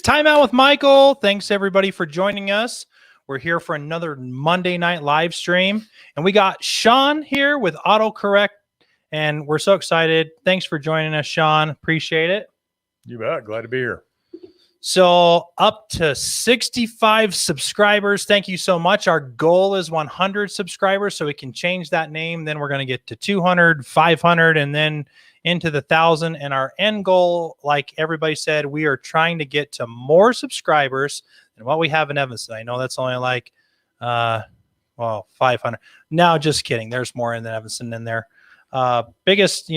Time Out with Michael. Thanks everybody for joining us. We're here for another Monday night live stream, and we got Sean here with AutoCorrect, and we're so excited. Thanks for joining us, Sean. Appreciate it. You bet. Glad to be here. So up to 65 subscribers. Thank you so much. Our goal is 100 subscribers, so we can change that name. Then we're going to get to 200, 500, and then into the 1,000. And our end goal, like everybody said, we are trying to get to more subscribers than what we have in Evanston. I know that's only like, 500. No, just kidding. There's more in Evanston in there. Biggest,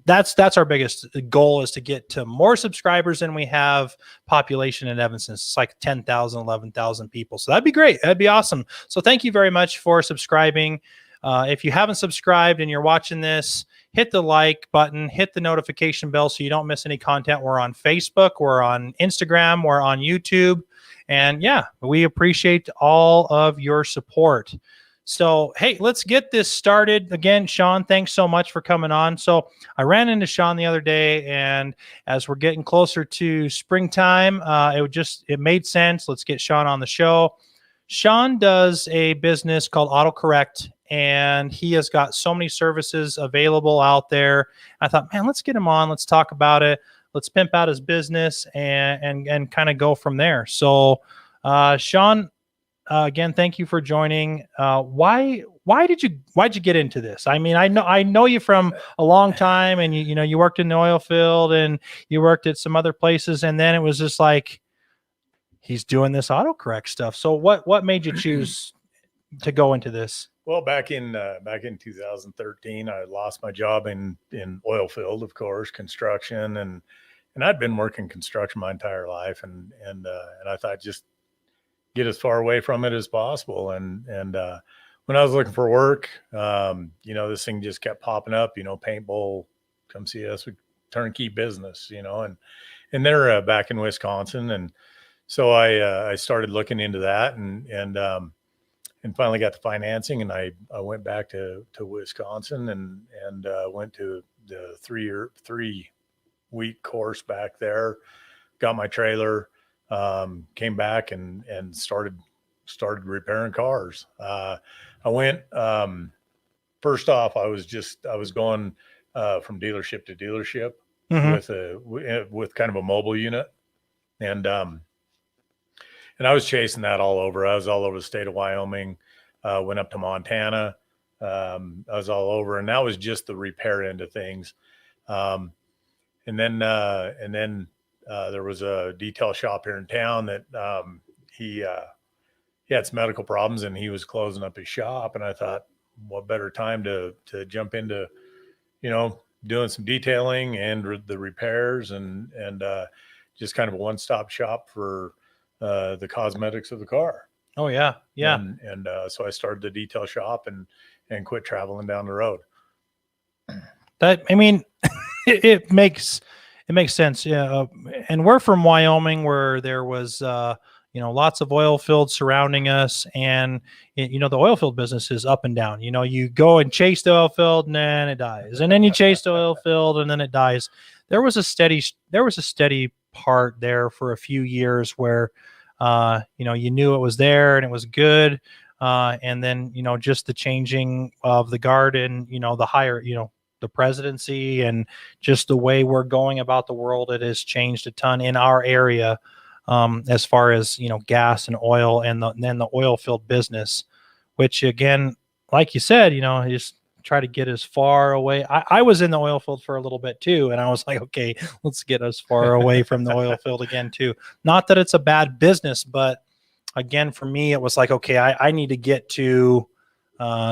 that's our biggest goal, is to get to more subscribers than we have population in Evanston. It's like 10,000, 11,000 people. So that'd be great. That'd be awesome. So thank you very much for subscribing. If you haven't subscribed and you're watching this, hit the like button, hit the notification bell so you don't miss any content. We're on Facebook, we're on Instagram, we're on YouTube. And yeah, we appreciate all of your support. So, hey, let's get this started. Again, Sean, thanks so much for coming on. So I ran into Sean the other day, and as we're getting closer to springtime, it made sense. Let's get Sean on the show. Sean does a business called AutoCorrect, and he has got so many services available out there. I thought, man, let's get him on. Let's talk about it. Let's pimp out his business and kind of go from there. So, Sean, again, thank you for joining. Why did you get into this? I mean, I know you from a long time, and you worked in the oil field and you worked at some other places, and then it was just like, he's doing this AutoCorrect stuff. So what made you choose to go into this? Well, back in 2013, I lost my job in oil field, of course, construction, and I'd been working construction my entire life, and I thought, just get as far away from it as possible. And when I was looking for work, this thing just kept popping up, Paint Bowl, come see us, turnkey business, and they're back in Wisconsin. And so I started looking into that and finally got the financing, and I went back to Wisconsin and went to the 3-week course back there, got my trailer, came back and started repairing cars. I went, first off, I was going from dealership to dealership with kind of a mobile unit. And I was chasing that all over. I was all over the state of Wyoming, went up to Montana. I was all over, and that was just the repair end of things. And then there was a detail shop here in town that he had some medical problems, and he was closing up his shop. And I thought, what better time to jump into, doing some detailing and the repairs and just kind of a one-stop shop for the cosmetics of the car. Oh yeah. Yeah. And so I started the detail shop and quit traveling down the road. It makes sense. Yeah. And we're from Wyoming, where there was, lots of oil fields surrounding us. And, the oil field business is up and down. You go and chase the oil field, and then it dies. And then you chase the oil field, and then it dies. There was a steady part there for a few years where, you knew it was there and it was good. And then, just the changing of the guard and, the higher, the presidency and just the way we're going about the world, it has changed a ton in our area, as far as, gas and oil and then the oil field business, which again, like you said, just try to get as far away. I was in the oil field for a little bit too, and I was like, okay, let's get as far away from the oil field again too. Not that it's a bad business, but again, for me, it was like, okay, I need to get to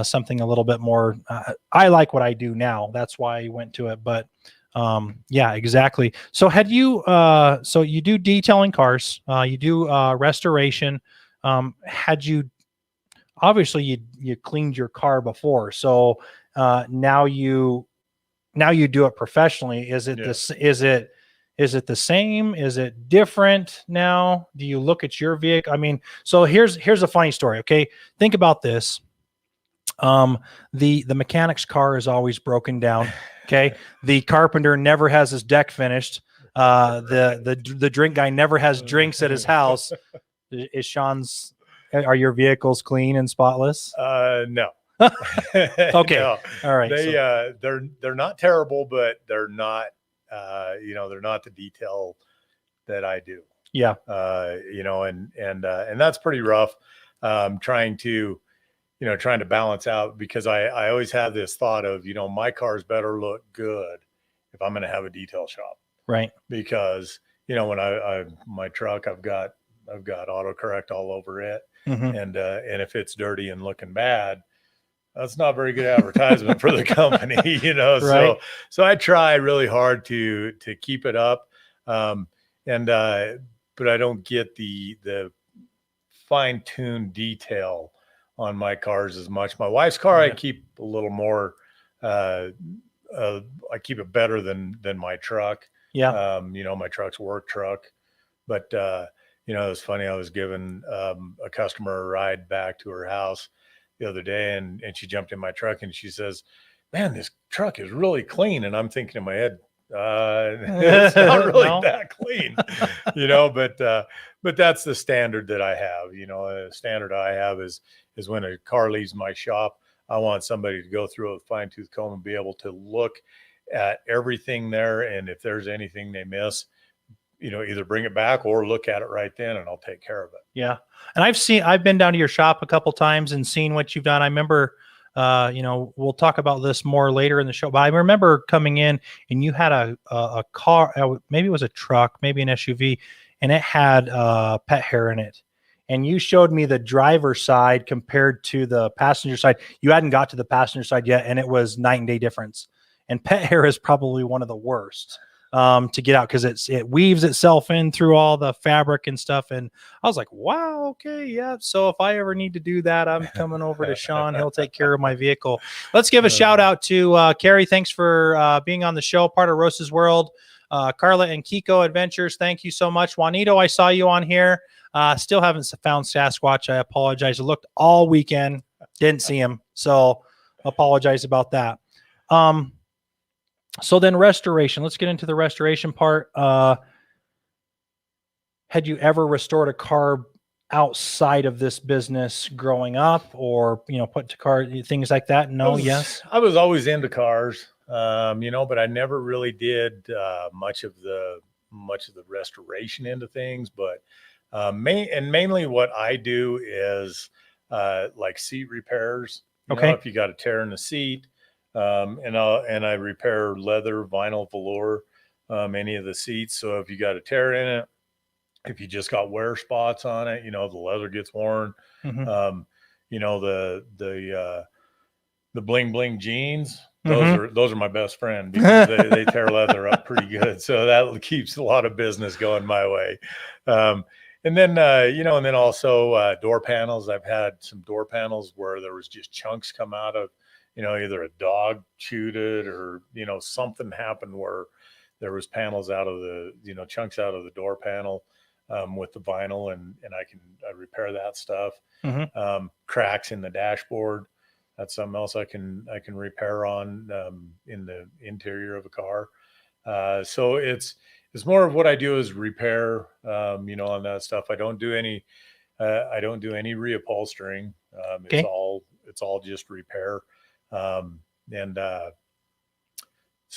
something a little bit more. I like what I do now. That's why I went to it. But yeah, exactly. So had you, so you do detailing cars, you do restoration. Had you, obviously you cleaned your car before. So now you do it professionally. Is it this? Is it the same? Is it different now? Do you look at your vehicle? I mean, so here's a funny story. Okay, think about this. The mechanic's car is always broken down. Okay, the carpenter never has his deck finished. The drink guy never has drinks at his house. Is Sean's? Are your vehicles clean and spotless? No. Okay. No. All right. They're not terrible, but they're not they're not the detail that I do. Yeah. And that's pretty rough. Trying to balance out, because I always have this thought of, my cars better look good if I'm going to have a detail shop. Right. Because, when my truck, I've got autocorrect all over it. Mm-hmm. And if it's dirty and looking bad, that's not very good advertisement for the company, Right. So I try really hard to keep it up. But I don't get the fine-tuned detail on my cars as much. My wife's car, I keep a little more, I keep it better than my truck. Yeah. My truck's a work truck, but it was funny. I was giving a customer a ride back to her house the other day, and she jumped in my truck and she says, "Man, this truck is really clean." And I'm thinking in my head, it's not really that clean, but that's the standard that I have. The standard I have is when a car leaves my shop, I want somebody to go through it with a fine-tooth comb and be able to look at everything there. And if there's anything they miss, either bring it back or look at it right then, and I'll take care of it. Yeah. And I've been down to your shop a couple times and seen what you've done. I remember, we'll talk about this more later in the show, but I remember coming in and you had a car, maybe it was a truck, maybe an SUV, and it had pet hair in it. And you showed me the driver's side compared to the passenger side. You hadn't got to the passenger side yet, and it was night and day difference. And pet hair is probably one of the worst to get out, because it weaves itself in through all the fabric and stuff. And I was like, wow, okay, yeah. So if I ever need to do that, I'm coming over to Sean. He'll take care of my vehicle. Let's give a shout out to Carrie. Thanks for being on the show, part of Rose's World. Carla and Kiko Adventures, thank you so much. Juanito, I saw you on here. Still haven't found Sasquatch. I apologize. I looked all weekend, didn't see him, so apologize about that. So then restoration. Let's get into the restoration part. Had you ever restored a car outside of this business growing up, or put to car things like that? No. Yes. I was always into cars, but I never really did much of the restoration into things. But mainly what I do is like seat repairs. Okay. If you got a tear in the seat. And I repair leather, vinyl, velour, any of the seats. So if you got a tear in it, if you just got wear spots on it, the leather gets worn. Mm-hmm. The bling bling jeans, those are my best friend, because they tear leather up pretty good. So that keeps a lot of business going my way. And then also door panels. I've had some door panels where there was just chunks come out of, either a dog chewed it, or, something happened where there was panels out of the, chunks out of the door panel with the vinyl, and I repair that stuff. Mm-hmm. Cracks in the dashboard. That's something else I can repair on in the interior of a car. So it's more of what I do is repair, on that stuff. I don't do any reupholstering. Okay. It's all just repair. So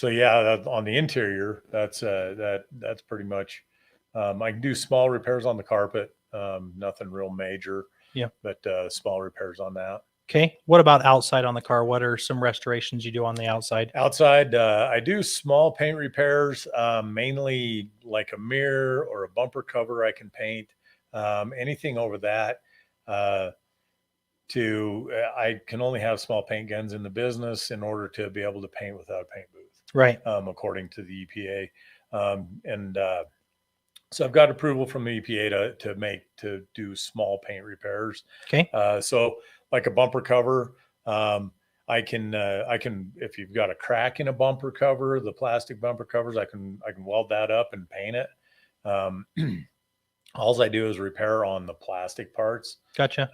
yeah, on the interior, that's pretty much, I can do small repairs on the carpet, nothing real major, but small repairs on that. Okay. What about outside on the car? What are some restorations you do on the outside? Outside, I do small paint repairs, mainly like a mirror or a bumper cover I can paint, anything over that. I can only have small paint guns in the business in order to be able to paint without a paint booth, right? According to the EPA, so I've got approval from the EPA to do small paint repairs. Okay. So like a bumper cover, I can if you've got a crack in a bumper cover, the plastic bumper covers, I can weld that up and paint it. All I do is repair on the plastic parts. Gotcha.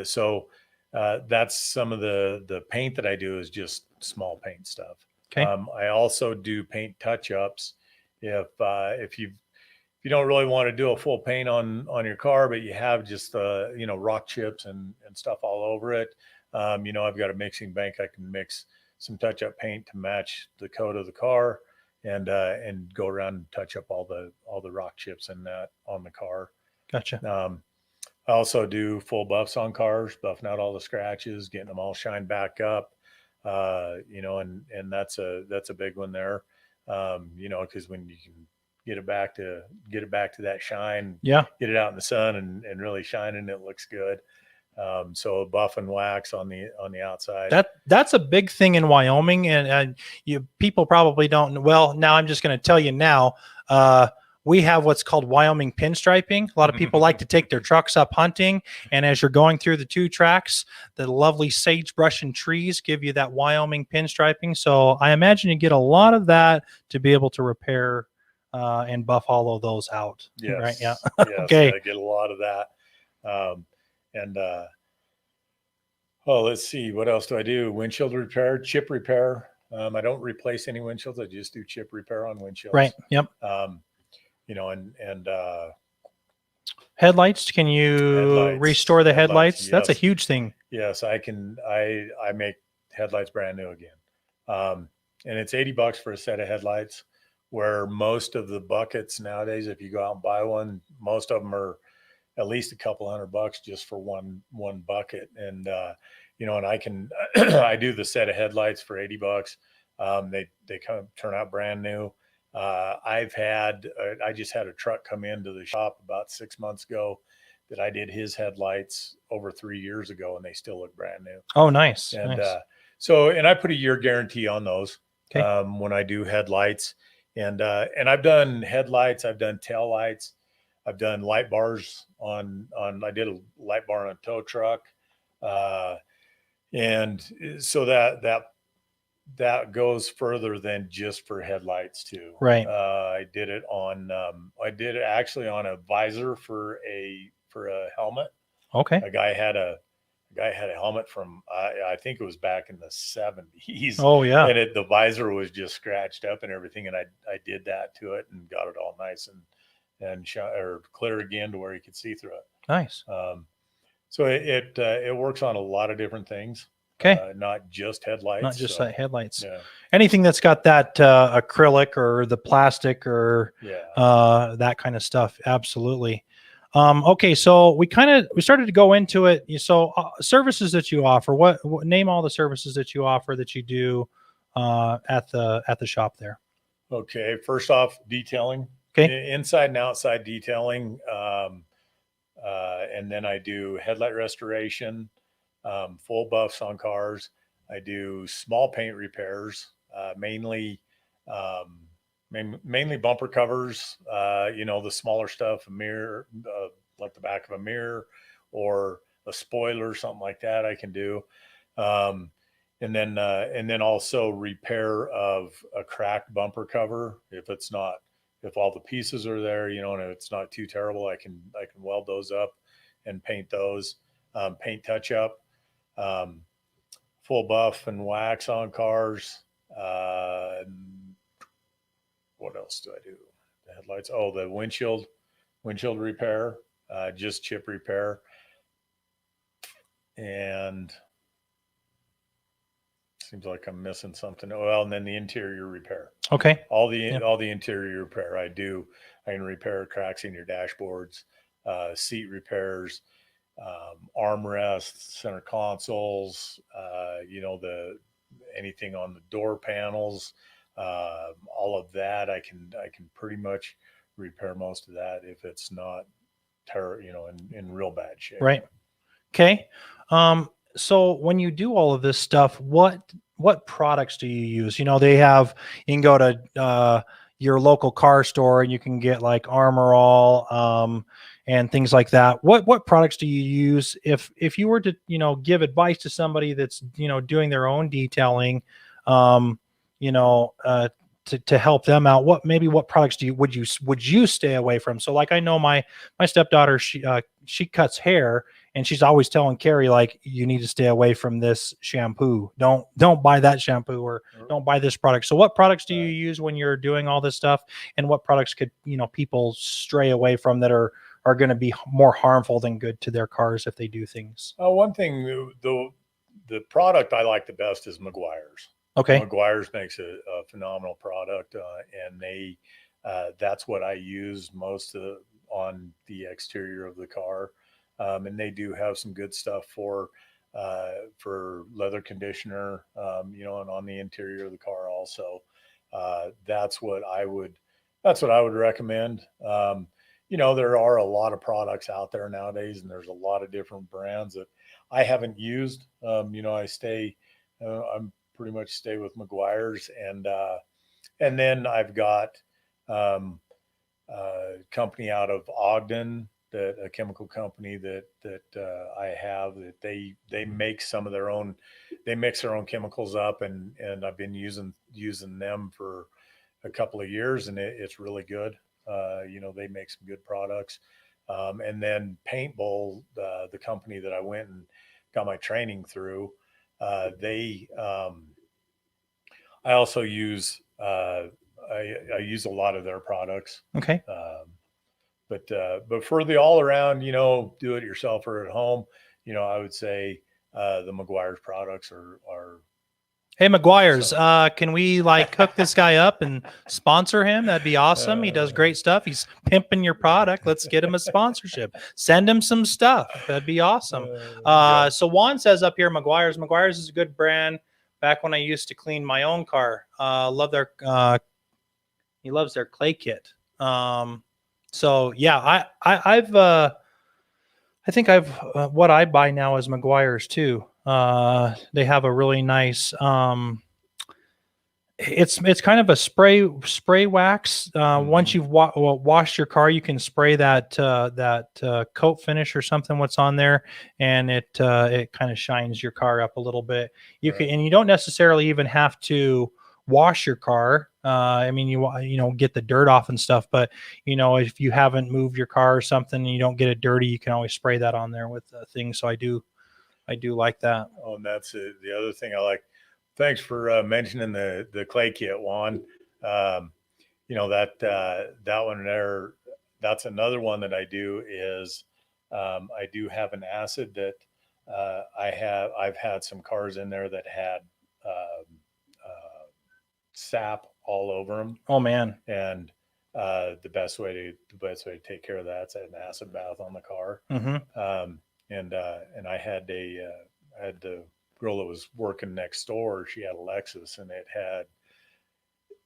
So that's some of the paint that I do is just small paint stuff. Okay. I also do paint touch-ups if you don't really want to do a full paint on your car, but you have just rock chips and stuff all over it, I've got a mixing bank. I can mix some touch-up paint to match the coat of the car, and go around and touch up all the rock chips and that on the car. Gotcha. I also do full buffs on cars, buffing out all the scratches, getting them all shined back up. And that's a big one there. Because when you can get it back to that shine, Yeah. get it out in the sun and really shining, it looks good. So buff and wax on the outside. That's a big thing in Wyoming, and people probably don't. Well, now I'm just going to tell you now. We have what's called Wyoming pinstriping. A lot of people like to take their trucks up hunting, and as you're going through the 2 tracks, the lovely sagebrush and trees give you that Wyoming pinstriping. So I imagine you get a lot of that to be able to repair and buff all of those out. Yes. Right. Yeah. Yes, Okay. I get a lot of that. Let's see, what else do I do? Windshield repair, chip repair. I don't replace any windshields. I just do chip repair on windshields. Right. Yep. Headlights. Can you restore the headlights? Yes. That's a huge thing. Yes, I can. I make headlights brand new again. And it's $80 for a set of headlights, where most of the buckets nowadays, if you go out and buy one, most of them are at least a couple $100 just for one bucket. And, and I can, I do the set of headlights for $80. They turn out brand new. I just had a truck come into the shop about 6 months ago that I did his headlights over 3 years ago, and they still look brand new. Oh, nice. And, nice. and I put a year guarantee on those. Okay. When I do headlights, and I've done headlights, I've done tail lights, I've done light bars I did a light bar on a tow truck. And so that goes further than just for headlights too. Right. I did it actually on a visor for a helmet. Okay. A guy had a helmet from, I think it was back in the 70s. Oh yeah. And the visor was just scratched up and everything. And I did that to it and got it all nice and clear again to where you could see through it. Nice. So it works on a lot of different things. Okay. Not just headlights. Not just headlights. Yeah. Anything that's got that acrylic or the plastic or that kind of stuff. Absolutely. Okay. So we started to go into it. So services that you offer, what name all the services that you offer that you do at the shop there. Okay. First off, detailing. Okay. Inside and outside detailing. And then I do headlight restoration, full buffs on cars. I do small paint repairs, mainly bumper covers, the smaller stuff, a mirror, like the back of a mirror or a spoiler, something like that I can do. And then also repair of a cracked bumper cover. If all the pieces are there, and it's not too terrible, I can weld those up and paint those, paint touch up, full buff and wax on cars. What else do I do? The headlights. Oh, the windshield repair, just chip repair. And seems like I'm missing something. Well, and then the interior repair. Okay. All the interior repair I do. I can repair cracks in your dashboards, seat repairs, armrests, center consoles, anything on the door panels, all of that. I can pretty much repair most of that if it's not in real bad shape. Right. Okay. So when you do all of this stuff, what products do you use? You can go to your local car store and you can get like Armor All and things like that. What products do you use if you were to give advice to somebody that's doing their own detailing, to help them out? What products would you stay away from? So like I know my stepdaughter, she cuts hair, and she's always telling Carrie, like, you need to stay away from this shampoo. Don't buy that shampoo, or don't buy this product. So what products do you use when you're doing all this stuff, and what products could, people stray away from that are going to be more harmful than good to their cars if they do things? One thing, the product I like the best is Meguiar's. Okay. Meguiar's makes a phenomenal product, and that's what I use most on the exterior of the car. And they do have some good stuff for leather conditioner, and on the interior of the car also. That's what I would recommend. There are a lot of products out there nowadays, and there's a lot of different brands that I haven't used. I'm pretty much stay with Meguiar's, and then I've got a company out of Ogden, a chemical company that I have, that they make some of their own. They mix their own chemicals up, and I've been using them for a couple of years, and it's really good. They make some good products. And then Paint Bowl, the company that I went and got my training through, I also use I use a lot of their products. Okay. But for the all around, do it yourself or at home, I would say the Meguiar's products are. Hey, Meguiar's, can we hook this guy up and sponsor him? That'd be awesome. He does great stuff. He's pimping your product. Let's get him a sponsorship. Send him some stuff. That'd be awesome. So Juan says up here, Meguiar's. Meguiar's is a good brand. Back when I used to clean my own car, he loves their clay kit. So yeah, I think what I buy now is Meguiar's too. They have a really nice, it's kind of a spray wax. Once you've washed your car, you can spray that coat finish or something what's on there, and it kind of shines your car up a little bit. You can, and you don't necessarily even have to wash your car. I mean, you get the dirt off and stuff, but if you haven't moved your car or something and you don't get it dirty, you can always spray that on there with things. So I do like that. Oh, and that's the other thing I like. Thanks for mentioning the clay kit, Juan. That one there, that's another one that I do is I do have an acid that I've had some cars in there that had sap all over them. Oh man. And the best way to take care of that is an acid bath on the car. Mm-hmm. And I had the girl that was working next door. She had a Lexus, and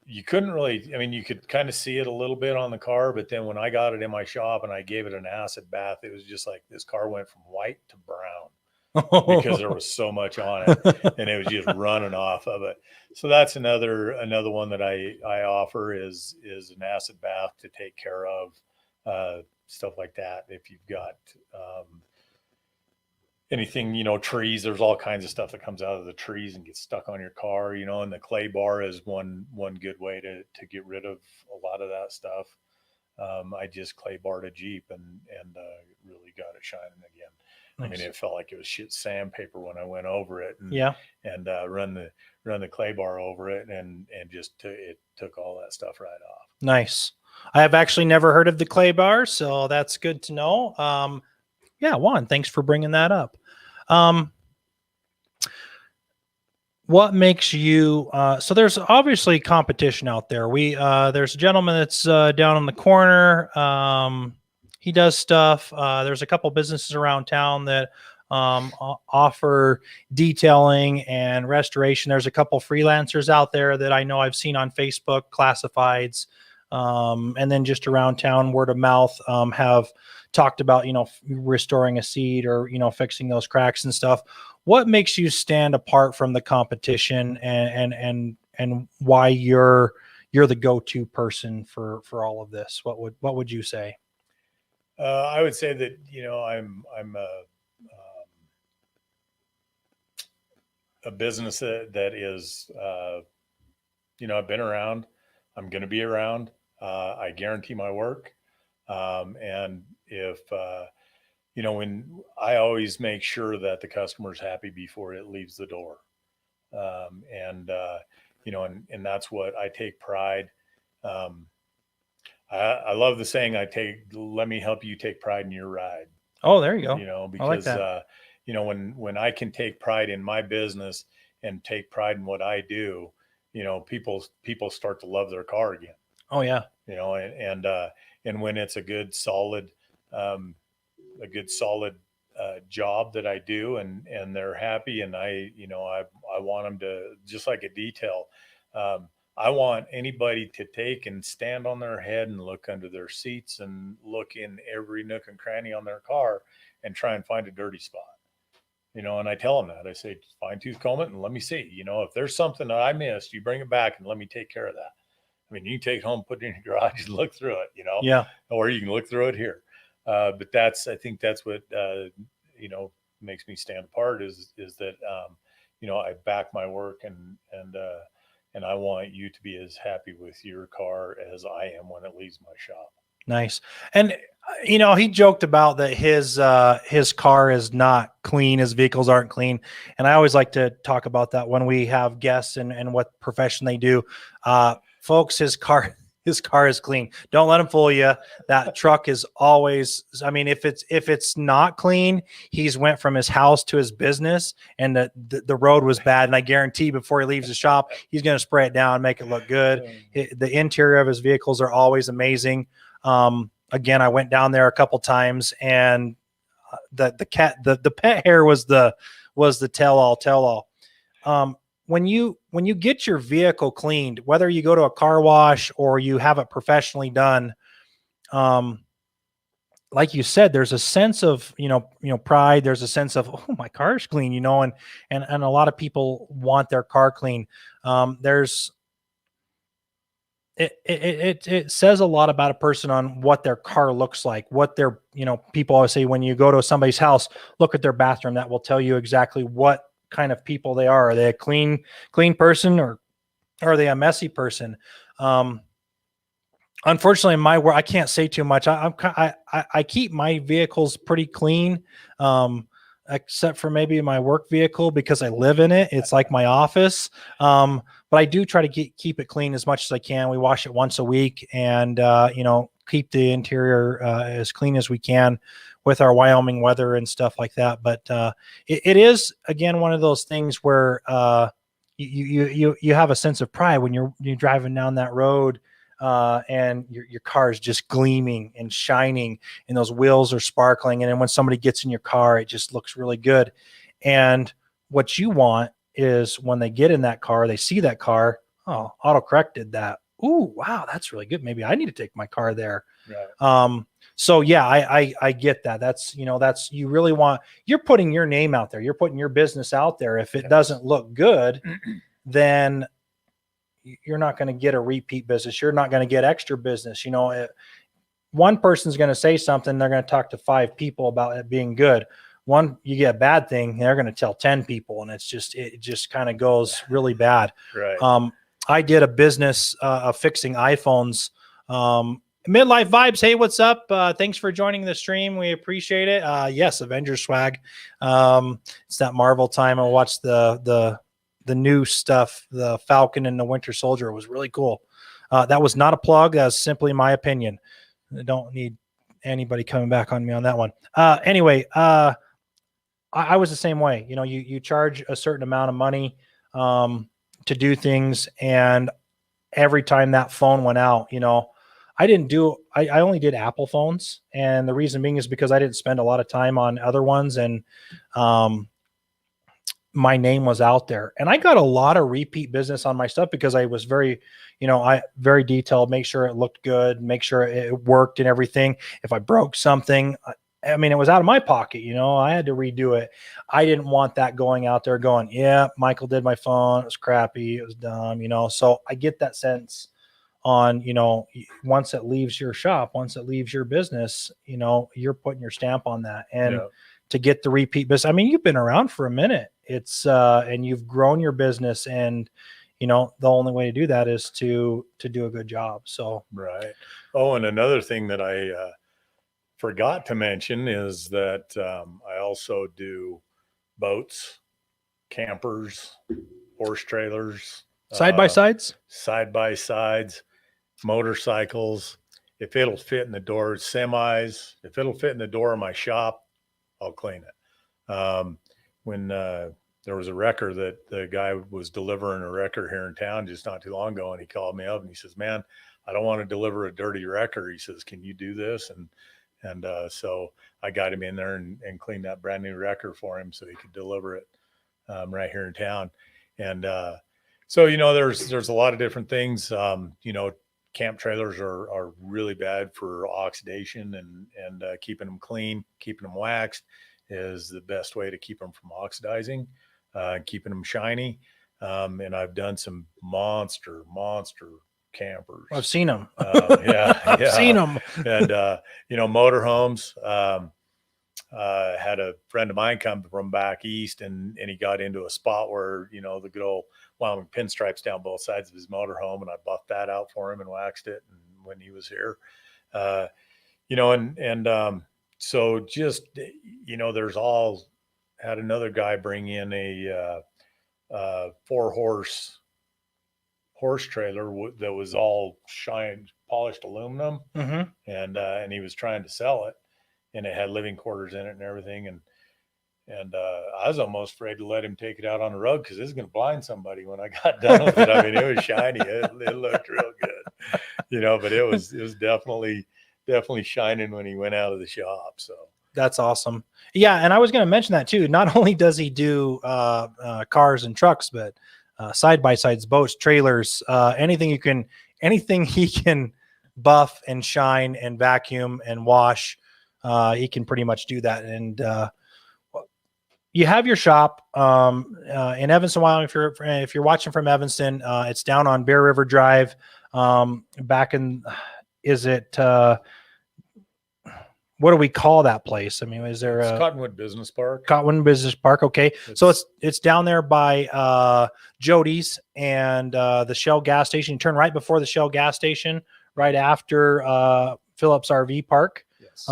you couldn't really, I mean, you could kind of see it a little bit on the car, but then when I got it in my shop and I gave it an acid bath, it was just like this car went from white to brown because there was so much on it, and it was just running off of it. So that's another one that I offer is an acid bath to take care of stuff like that. If you've got anything, trees, there's all kinds of stuff that comes out of the trees and gets stuck on your car, and the clay bar is one good way to get rid of a lot of that stuff. I just clay barred a Jeep and really got it shining again. Nice. I mean, it felt like it was shit sandpaper when I went over it, and run the clay bar over it, and just it took all that stuff right off. Nice. I have actually never heard of the clay bar, so that's good to know. Yeah, Juan, thanks for bringing that up. What makes you, so there's obviously competition out there. There's a gentleman that's down in the corner. He does stuff. There's a couple businesses around town that offer detailing and restoration. There's a couple freelancers out there that I know I've seen on Facebook, classifieds, and then just around town, word of mouth, have talked about, restoring a seat or, fixing those cracks and stuff. What makes you stand apart from the competition, and why you're the go-to person for all of this? What would you say? I would say that, I'm a business that is, I've been around. I'm going to be around. I guarantee my work. And if when I always make sure that the customer's happy before it leaves the door. And and that's what I take pride. Um, I love the saying, let me help you take pride in your ride, Oh, there you go. I like because, that. when I can take pride in my business and take pride in what I do, people start to love their car again, Oh yeah. and when it's um, a good solid job that I do, and they're happy, and I want them to, just like a detail. Um, I want anybody to take and stand on their head and look under their seats and look in every nook and cranny on their car and try and find a dirty spot. And I tell them that. I say, fine tooth comb it and let me see. If there's something that I missed, you bring it back and let me take care of that. I mean, you can take it home, put it in your garage, and look through it, Yeah. or you can look through it here. But I think that's what makes me stand apart, is that I back my work, and I want you to be as happy with your car as I am when it leaves my shop. Nice. And he joked about that his car is not clean, his vehicles aren't clean. And I always like to talk about that when we have guests and what profession they do. Folks, his car is clean. Don't let him fool you. That truck is always, I mean, if it's not clean, he's went from his house to his business, and the road was bad. And I guarantee before he leaves the shop, he's going to spray it down, make it look good. The interior of his vehicles are always amazing. Again, I went down there a couple times, and the pet hair was the tell all. When you get your vehicle cleaned, whether you go to a car wash or you have it professionally done, like you said, there's a sense of, pride. There's a sense of, oh, my car's clean, and a lot of people want their car clean. It says a lot about a person on what their car looks like, what their, people always say, when you go to somebody's house, look at their bathroom. That will tell you exactly what kind of people they are. Are they a clean person, or are they a messy person? Unfortunately, in my work, I can't say too much. I keep my vehicles pretty clean. Except for maybe my work vehicle, because I live in it. It's like my office. But I do try to keep it clean as much as I can. We wash it once a week, and keep the interior as clean as we can with our Wyoming weather and stuff like that. But it is, again, one of those things where you have a sense of pride when you're driving down that road. And your car is just gleaming and shining, and those wheels are sparkling. And then when somebody gets in your car, it just looks really good. And what you want is, when they get in that car, they see that car. Oh, AutoCorrect did that. Ooh, wow, that's really good. Maybe I need to take my car there. Right. So yeah, I get that. That's you really want, you're putting your name out there. You're putting your business out there. If it doesn't look good, then you're not going to get a repeat business. You're not going to get extra business. One person's going to say something, they're going to talk to 5 people about it being good. One, you get a bad thing, they're going to tell 10 people, and it just kind of goes really bad. Right. I did a business of fixing iPhones. Midlife Vibes. Hey, what's up? Thanks for joining the stream. We appreciate it. Yes, Avengers swag. It's that Marvel time. I watched the new stuff, the Falcon and the Winter Soldier. It was really cool. That was not a plug. That was simply my opinion. I don't need anybody coming back on me on that one. Anyway, I was the same way. You charge a certain amount of money to do things, and every time that phone went out, I only did Apple phones, and the reason being is because I didn't spend a lot of time on other ones, and my name was out there, and I got a lot of repeat business on my stuff because I was very detailed, make sure it looked good, make sure it worked and everything. If I broke something, I mean, it was out of my pocket, I had to redo it. I didn't want that going out there going, yeah, Michael did my phone. It was crappy. It was dumb, so I get that sense on, once it leaves your shop, once it leaves your business, you're putting your stamp on that. And to get the repeat business, I mean, you've been around for a minute. It's and you've grown your business, and the only way to do that is to do a good job. So right. Oh, and another thing that forgot to mention is that I also do boats, campers, horse trailers, Side by sides. side by sides, motorcycles. If it'll fit in the door, semis. If it'll fit in the door of my shop, I'll clean it. When there was a wrecker that the guy was delivering a wrecker here in town just not too long ago, and he called me up and he says, "Man, I don't want to deliver a dirty wrecker." He says, "Can you do this?" And so I got him in there and cleaned that brand new wrecker for him so he could deliver it right here in town. And so there's a lot of different things. Camp trailers are really bad for oxidation, and keeping them clean, keeping them waxed is the best way to keep them from oxidizing, keeping them shiny. And I've done some monster campers. I've seen them. Yeah, I've seen them. And motorhomes. Had a friend of mine come from back east, and he got into a spot where the good old Wyoming pinstripes down both sides of his motorhome, and I buffed that out for him and waxed it. And when he was here, so just there's all had another guy bring in a 4-horse trailer that was all polished aluminum, and he was trying to sell it, and it had living quarters in it and everything, and I was almost afraid to let him take it out on the road because it's going to blind somebody when I got done with it. I mean, it was shiny, it looked real good, but it was definitely shining when he went out of the shop. So that's awesome. Yeah, and I was going to mention that too. Not only does he do cars and trucks, but side by sides, boats, trailers, anything he can buff and shine and vacuum and wash. He can pretty much do that. And you have your shop in Evanston, Wyoming. If you're watching from Evanston, it's down on Bear River Drive. What do we call that place? I mean, is there it's Cottonwood Business Park? Cottonwood Business Park. Okay. So it's down there by Jody's and the Shell gas station. You turn right before the Shell gas station, right after Phillips RV Park. Yes.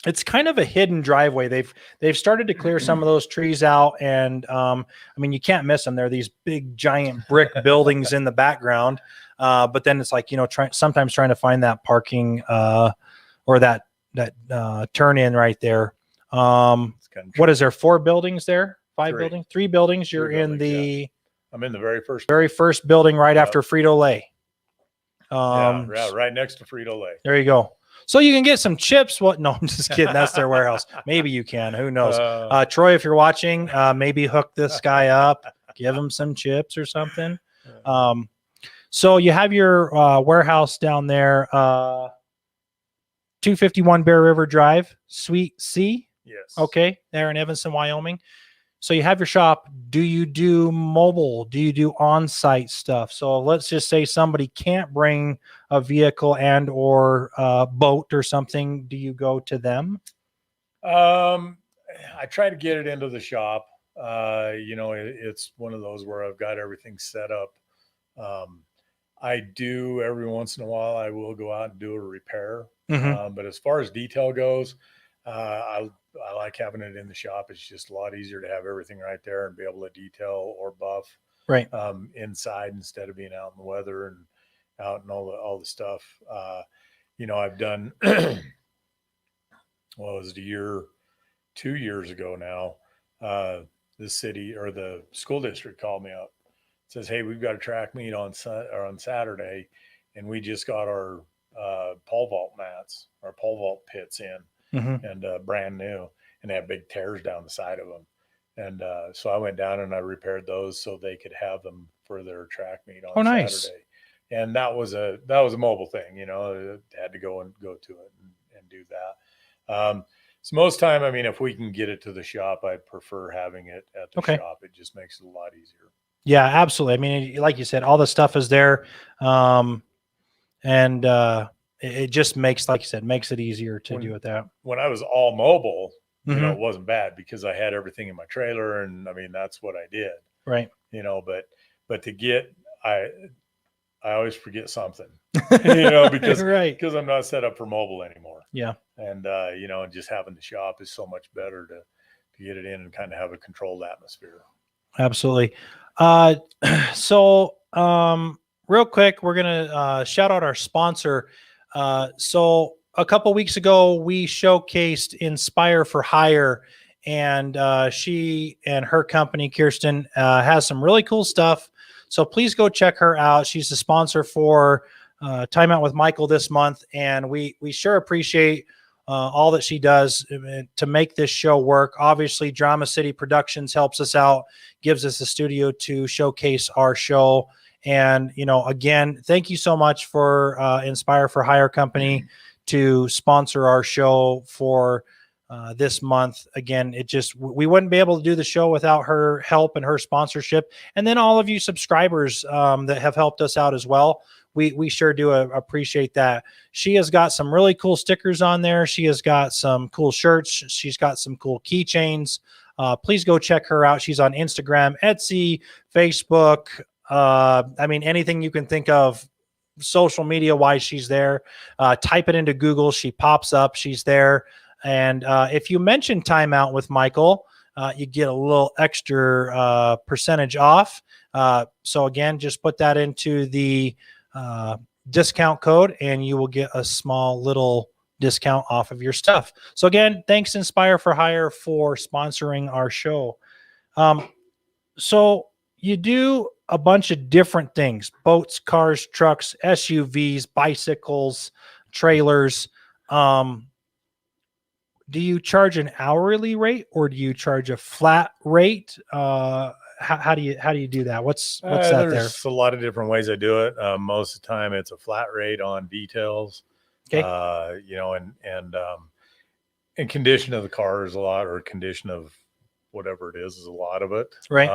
It's kind of a hidden driveway. They've started to clear some of those trees out, and I mean, you can't miss them. There are these big giant brick buildings in the background, but then it's like sometimes trying to find that parking or that turn in right there. What is there? 4 buildings there? 5 buildings? 3 buildings. You're in the. I'm in the very first building right after Frito-Lay. Right next to Frito-Lay. There you go. So you can get some chips. What? No, I'm just kidding. That's their warehouse. Maybe you can. Who knows? Troy, if you're watching, maybe hook this guy up, give him some chips or something. So you have your warehouse down there, 251 Bear River Drive, Suite C. Yes. Okay, there in Evanston, Wyoming. So you have your shop. Do you do mobile? Do you do on-site stuff? So let's just say somebody can't bring a vehicle and or a boat or something. Do you go to them? I try to get it into the shop. It's one of those where I've got everything set up. I do every once in a while, I will go out and do a repair. But as far as detail goes, I like having it in the shop. It's just a lot easier to have everything right there and be able to detail or buff inside instead of being out in the weather and out and all the stuff. I've done, what was it, 2 years ago now, the city or the school district called me up, says, "Hey, we've got a track meet on Saturday, and we just got our pole vault mats, our pole vault pits in." And brand new, and they have big tears down the side of them. And so I went down and I repaired those so they could have them for their track meet on Saturday. And that was a mobile thing, I had to go to it and do that. So most time, I mean, if we can get it to the shop, I prefer having it at the shop. It just makes it a lot easier. Yeah, absolutely. I mean, like you said, all the stuff is there. It just makes, like you said, makes it easier to do it that. When I was all mobile, it wasn't bad because I had everything in my trailer, and I mean, that's what I did. Right. But to get, I always forget something, because I'm not set up for mobile anymore. Yeah. and just having the shop is so much better to get it in and kind of have a controlled atmosphere. Absolutely. Uh, so, real quick, we're going to shout out our sponsor. So a couple weeks ago, we showcased Inspire for Hire, and she and her company, Kirsten, has some really cool stuff. So please go check her out. She's the sponsor for Time Out with Michael this month, and we sure appreciate all that she does to make this show work. Obviously, Drama City Productions helps us out, gives us a studio to showcase our show. And, again, thank you so much for Inspire for Hire Company to sponsor our show for this month. Again, we wouldn't be able to do the show without her help and her sponsorship. And then all of you subscribers that have helped us out as well. We sure do appreciate that. She has got some really cool stickers on there. She has got some cool shirts. She's got some cool keychains. Please go check her out. She's on Instagram, Etsy, Facebook. Anything you can think of social media wise, she's there. Type it into Google. She pops up. She's there. And if you mention Time Out with Michael, you get a little extra percentage off. So again, just put that into the discount code and you will get a small little discount off of your stuff. So again, thanks Inspire for Hire for sponsoring our show. So you do a bunch of different things: boats, cars, trucks, SUVs, bicycles, trailers. Do you charge an hourly rate or do you charge a flat rate? How do you do that? What's that there? There's a lot of different ways I do it. Most of the time it's a flat rate on details. Okay. And condition of the car is a lot, or condition of whatever it is a lot of it. Right.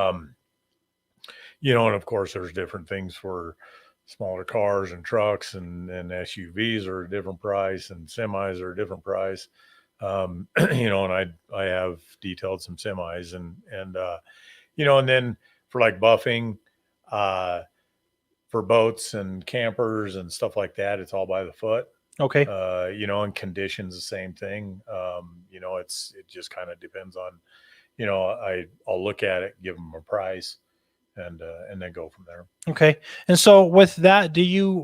And of course there's different things for smaller cars and trucks, and SUVs are a different price, and semis are a different price. And I have detailed some semis and then for like buffing, for boats and campers and stuff like that, it's all by the foot. Okay. And conditions, the same thing. It just kind of depends on, I'll look at it, give them a price, and then go from there. Okay. And so with that, do you,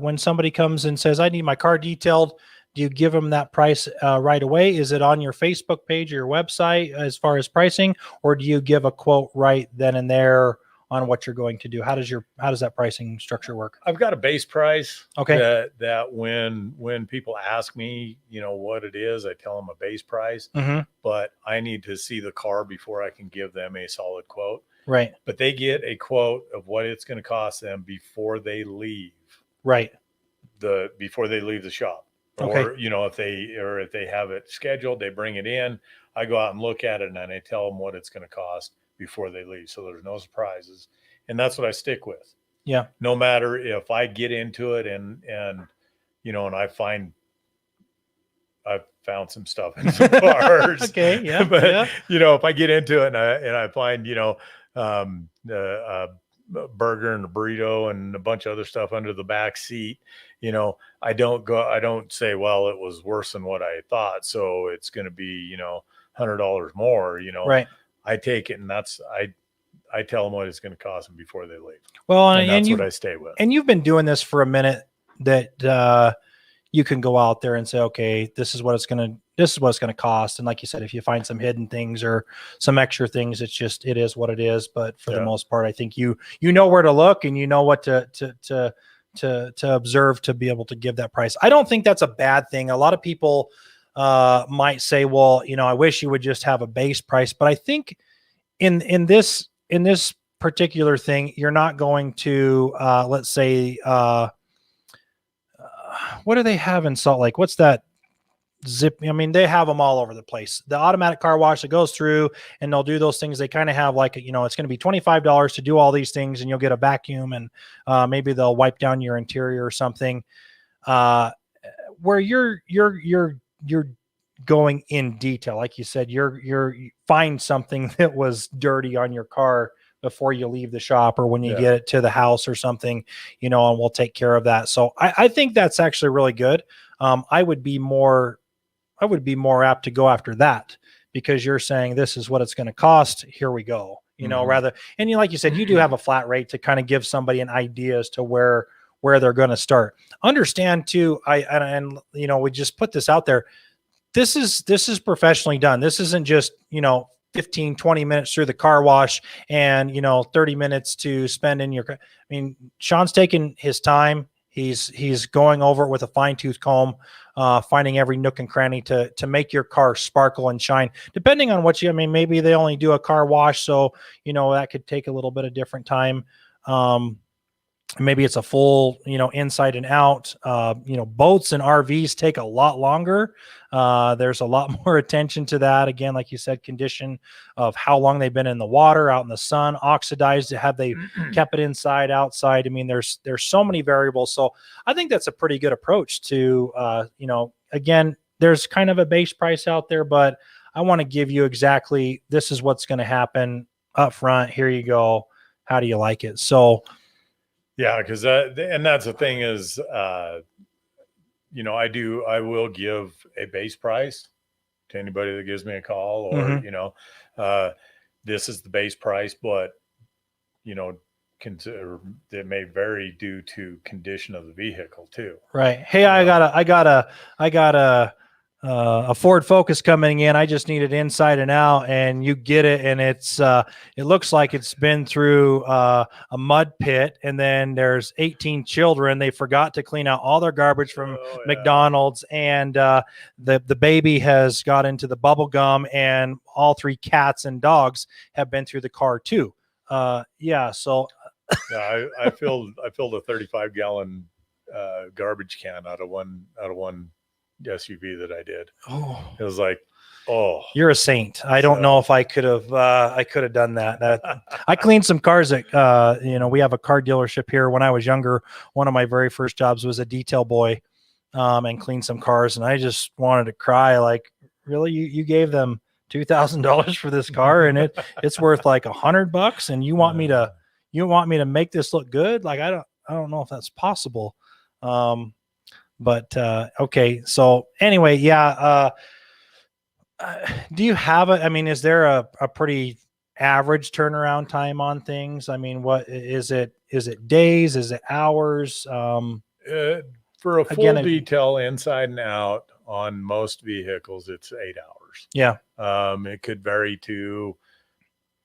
when somebody comes and says, I need my car detailed, do you give them that price right away? Is it on your Facebook page or your website as far as pricing, or do you give a quote right then and there on what you're going to do? How does that pricing structure work? I've got a base price. Okay. That when people ask me, what it is, I tell them a base price, Mm-hmm. but I need to see the car before I can give them a solid quote. Right. But they get a quote of what it's going to cost them before they leave. Right. Before they leave the shop. Okay. Or, if they have it scheduled, they bring it in, I go out and look at it and I tell them what it's going to cost before they leave. So there's no surprises. And that's what I stick with. Yeah. No matter if I get into it and I've found some stuff in some cars. Okay. Yeah. But, yeah. If I get into it and I find, a burger and a burrito and a bunch of other stuff under the back seat, I don't say, well, it was worse than what I thought, so it's going to be, $100 more, Right. I take it, and I tell them what it's going to cost them before they leave. Well, and that's what I stay with. And you've been doing this for a minute, that you can go out there and say, okay, this is what it's going to cost. And like you said, if you find some hidden things or some extra things, it is what it is. But for the most part, I think you know where to look and you know what to observe to be able to give that price. I don't think that's a bad thing. A lot of people might say, well, I wish you would just have a base price. But I think in this particular thing, you're not going to, let's say, what do they have in Salt Lake? What's that? Zip. I mean, they have them all over the place. The automatic car wash that goes through and they'll do those things. They kind of have like, it's going to be $25 to do all these things, and you'll get a vacuum and maybe they'll wipe down your interior or something. Where you're going in detail, like you said, you find something that was dirty on your car before you leave the shop or when you get it to the house or something, and we'll take care of that. So I think that's actually really good. I would be more I would be more apt to go after that, because you're saying this is what it's going to cost. Here we go. You know, rather, and like you said, you do have a flat rate to kind of give somebody an idea as to where they're going to start. Understand too. And you know, we just put this out there. This is professionally done. This isn't just, you know, 15, 20 minutes through the car wash and, you know, 30 minutes to spend in your, I mean, Sean's taking his time. He's going over it with a fine tooth comb, finding every nook and cranny to make your car sparkle and shine, depending on what I mean, maybe they only do a car wash. So, you know, that could take a little bit of different time. Maybe it's a full, you know, inside and out. You know, boats and RVs take a lot longer. There's a lot more attention to that. Again, like you said, condition of how long they've been in the water, out in the sun, oxidized, have they kept it inside, outside? I mean, there's so many variables. So I think that's a pretty good approach to, you know, again, there's kind of a base price out there, but I want to give you exactly, this is what's going to happen up front. Here you go. How do you like it? So, yeah, because and that's the thing is, you know, I will give a base price to anybody that gives me a call, or you know, this is the base price, but you know, consider it may vary due to condition of the vehicle too. Right. Hey, I got a Ford Focus coming in. I just need it inside and out, and you get it, and it's it looks like it's been through a mud pit, and then there's 18 children. They forgot to clean out all their garbage from McDonald's, and the baby has got into the bubble gum, and all 3 cats and dogs have been through the car too. Yeah. So yeah, I filled a 35-gallon garbage can out of one SUV that I did. Oh, it was like, oh, you're a saint. I don't know if I could have done that. I cleaned some cars at you know, we have a car dealership here. When I was younger, one of my very first jobs was a detail boy, and cleaned some cars, and I just wanted to cry, like, really, you gave them $2,000 for this car, and it's worth like $100, and you want me to make this look good? Like, I don't know if that's possible. But okay. So anyway, yeah. Do you have I mean, is there a pretty average turnaround time on things? I mean, what is it? Is it days? Is it hours? For a full detail inside and out on most vehicles, it's 8 hours. Yeah. It could vary to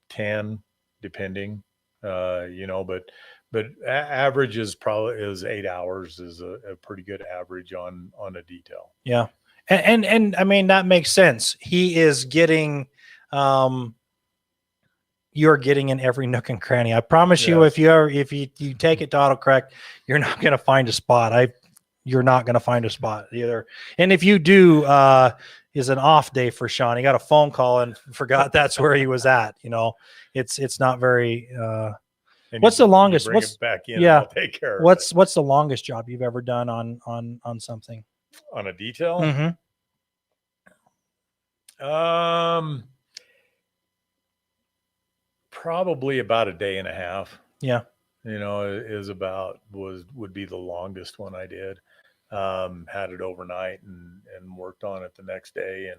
10, depending, you know, but average is 8 hours is a pretty good average on a detail. Yeah. And I mean, that makes sense. He is getting, you're getting in every nook and cranny. I promise you, if you take it to autocorrect, you're not going to find a spot. You're not going to find a spot either. And if you do, is an off day for Sean. He got a phone call and forgot that's where he was at. You know, it's not very, what's the longest? What's back in? Yeah. I'll take care of what's the longest job you've ever done on something? On a detail? Mm-hmm. Probably about a day and a half. Yeah. You know, would be the longest one I did. Had it overnight and worked on it the next day,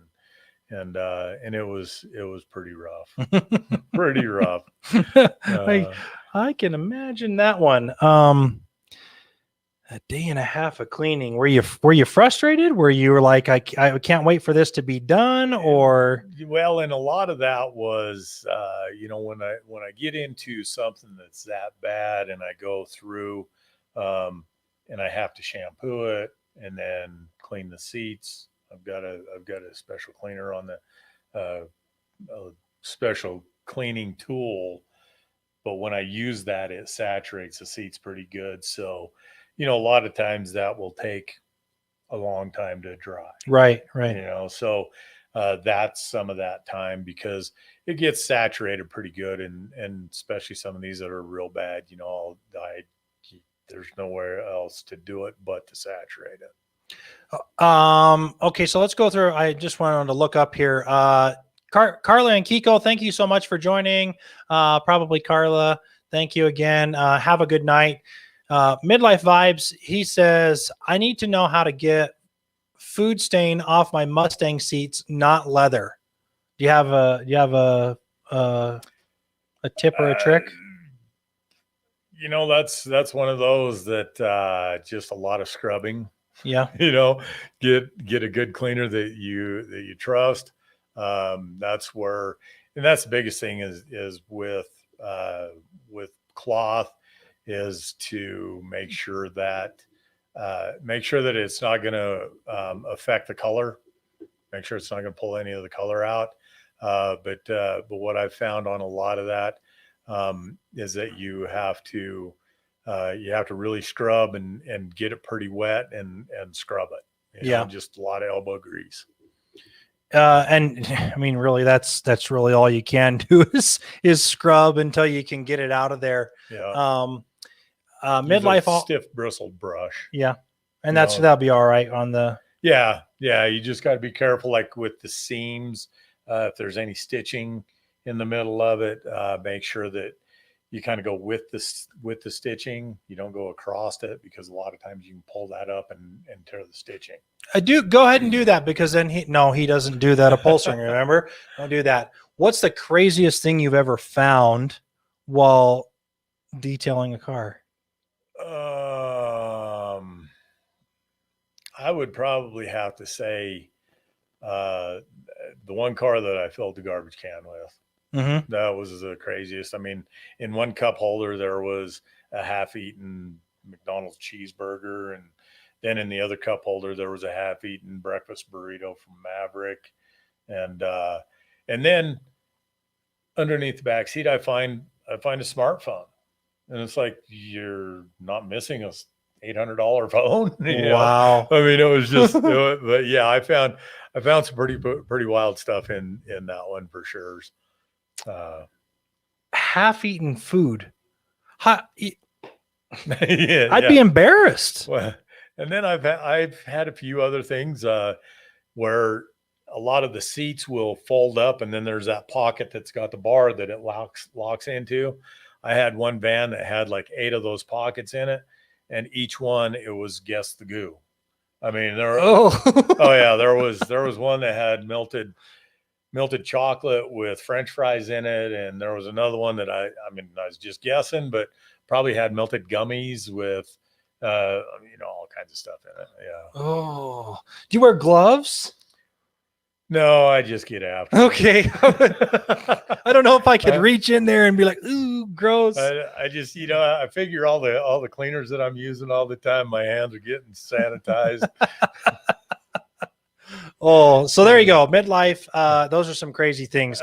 and it was pretty rough. Pretty rough. I can imagine that one. A day and a half of cleaning. Were you frustrated? Were you like, I can't wait for this to be done? Or well, and a lot of that was, you know, when I get into something that's that bad and I go through, and I have to shampoo it and then clean the seats. I've got a special cleaner on a special cleaning tool, but when I use that, it saturates the seats pretty good. So, you know, a lot of times that will take a long time to dry. Right. You know, so that's some of that time because it gets saturated pretty good, and especially some of these that are real bad, you know, there's nowhere else to do it but to saturate it. Okay, so let's go through. I just wanted to look up here. Carla and Kiko, thank you so much for joining. Probably Carla, thank you again. Have a good night. Midlife Vibes, he says, I need to know how to get food stain off my Mustang seats, not leather. Do you have a tip or a trick? That's one of those that just a lot of scrubbing. Yeah. Get a good cleaner that you trust. That's where, and that's the biggest thing is with cloth, is to make sure that it's not going to affect the color. Make sure it's not going to pull any of the color out. But what I've found on a lot of that is that you have to really scrub and get it pretty wet and scrub it. Just a lot of elbow grease. And I mean, really, that's really all you can do is scrub until you can get it out of there. Yeah. Midlife stiff bristled brush. Yeah. And that'll be all right on the. Yeah. You just got to be careful, like with the seams. If there's any stitching in the middle of it, make sure that you kind of go with the stitching. You don't go across it, because a lot of times you can pull that up and tear the stitching. I do go ahead and do that, because then he doesn't do that upholstering. Remember, don't do that. What's the craziest thing you've ever found while detailing a car? I would probably have to say the one car that I filled the garbage can with. Mm-hmm. That was the craziest. I mean, in one cup holder, there was a half-eaten McDonald's cheeseburger. And then in the other cup holder, there was a half-eaten breakfast burrito from Maverick. And then underneath the back seat, I find a smartphone. And it's like, you're not missing a $800 phone. Wow. I mean, it was just, but yeah, I found some pretty wild stuff in that one for sure. Half-eaten food. I'd be embarrassed. Well, and then I've had a few other things where a lot of the seats will fold up, and then there's that pocket that's got the bar that it locks into. I had one van that had like 8 of those pockets in it, and each one, it was guess the goo. I mean, there was one that had melted chocolate with French fries in it, and there was another one that I was just guessing, but probably had melted gummies with all kinds of stuff in it. Yeah. Oh, do you wear gloves? No, I just get after. Okay. I don't know if I could reach in there and be like, ooh, gross. I just, I figure all the cleaners that I'm using all the time, my hands are getting sanitized. Oh, so there you go. Midlife. Those are some crazy things.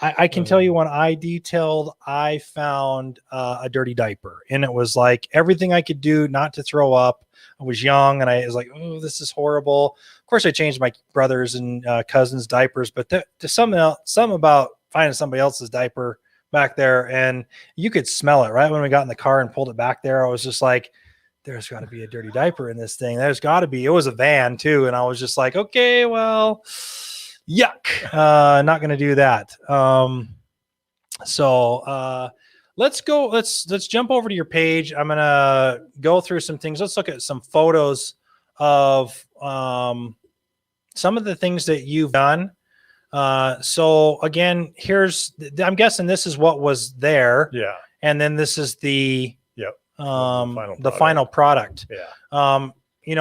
I can tell you when I detailed, I found a dirty diaper, and it was like everything I could do not to throw up. I was young, and I was like, oh, this is horrible. Of course, I changed my brothers and cousins' diapers, but there's something about finding somebody else's diaper back there, and you could smell it right when we got in the car and pulled it back there. I was just like, there's got to be a dirty diaper in this thing. There's got to be. It was a van too, and I was just like, okay, well, yuck. Not going to do that. So let's go. Let's jump over to your page. I'm going to go through some things. Let's look at some photos of some of the things that you've done. So again, I'm guessing this is what was there. Yeah. And then this is the final product. Yeah.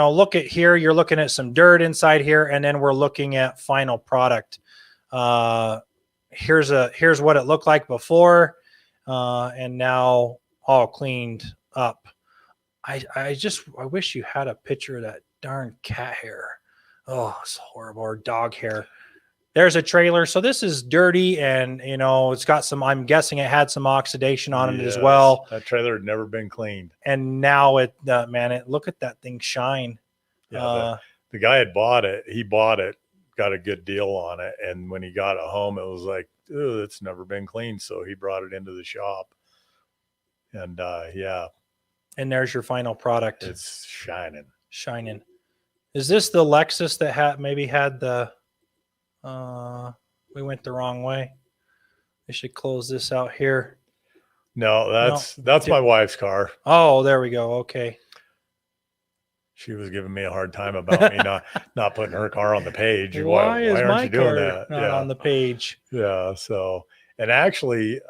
Look at here, you're looking at some dirt inside here, and then we're looking at final product. Here's what it looked like before, and now all cleaned up. I wish you had a picture of that darn cat hair. Oh, it's horrible. Or dog hair. There's a trailer. So this is dirty, and it's got some, I'm guessing it had some oxidation on it as well. That trailer had never been cleaned. And now look at that thing shine. Yeah, the guy had bought it. He bought it, got a good deal on it. And when he got it home, it was like, oh, it's never been cleaned. So he brought it into the shop. And yeah. And there's your final product. It's shining. Is this the Lexus that had the, we went the wrong way? I should close this out here. No, that's my wife's car. Oh, there we go. Okay. She was giving me a hard time about me not putting her car on the page. Why is aren't my you doing car that? not Yeah. on the page? Yeah. So, and actually,